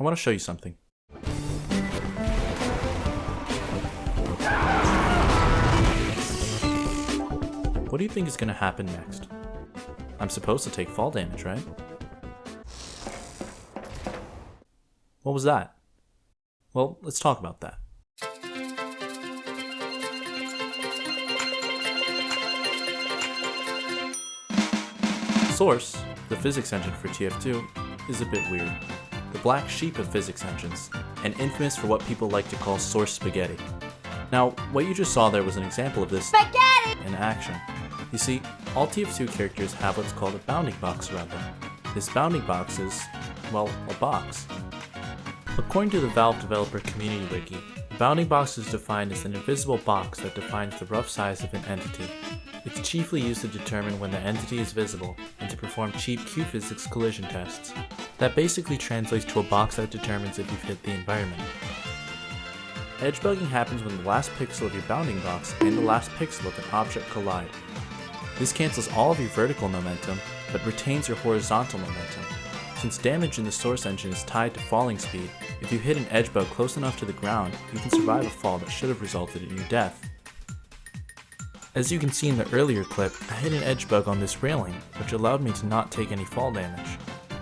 I want to show you something. What do you think is going to happen next? I'm supposed to take fall damage, right? What was that? Well, let's talk about that. Source, the physics engine for TF2, is a bit weird. The black sheep of physics engines, and infamous for what people like to call source spaghetti. Now, what you just saw there was an example of this in action. You see, all TF2 characters have what's called a bounding box around them. This bounding box is, well, a box. According to the Valve Developer Community Wiki, the bounding box is defined as an invisible box that defines the rough size of an entity. It's chiefly used to determine when the entity is visible and to perform cheap Q-physics collision tests. That basically translates to a box that determines if you've hit the environment. Edge bugging happens when the last pixel of your bounding box and the last pixel of an object collide. This cancels all of your vertical momentum, but retains your horizontal momentum. Since damage in the source engine is tied to falling speed, if you hit an edge bug close enough to the ground, you can survive a fall that should have resulted in your death. As you can see in the earlier clip, I hit an edge bug on this railing, which allowed me to not take any fall damage.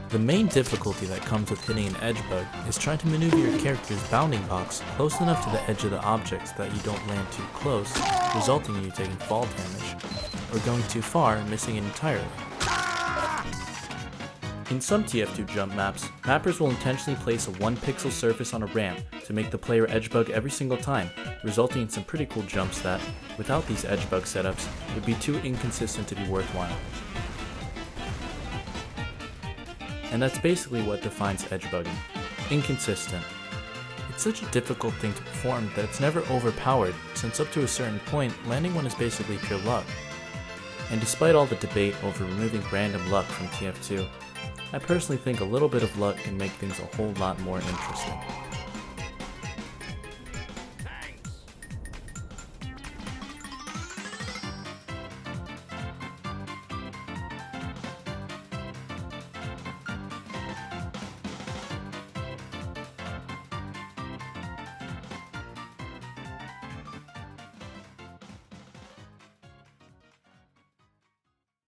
The main difficulty that comes with hitting an edge bug is trying to maneuver your character's bounding box close enough to the edge of the objects that you don't land too close, resulting in you taking fall damage, or going too far and missing it entirely. In some TF2 jump maps, mappers will intentionally place a 1 pixel surface on a ramp to make the player edge bug every single time, resulting in some pretty cool jumps that, without these edge bug setups, would be too inconsistent to be worthwhile. And that's basically what defines edge bugging. Inconsistent. It's such a difficult thing to perform that it's never overpowered, since up to a certain point, landing one is basically pure luck. And despite all the debate over removing random luck from TF2, I personally think a little bit of luck can make things a whole lot more interesting.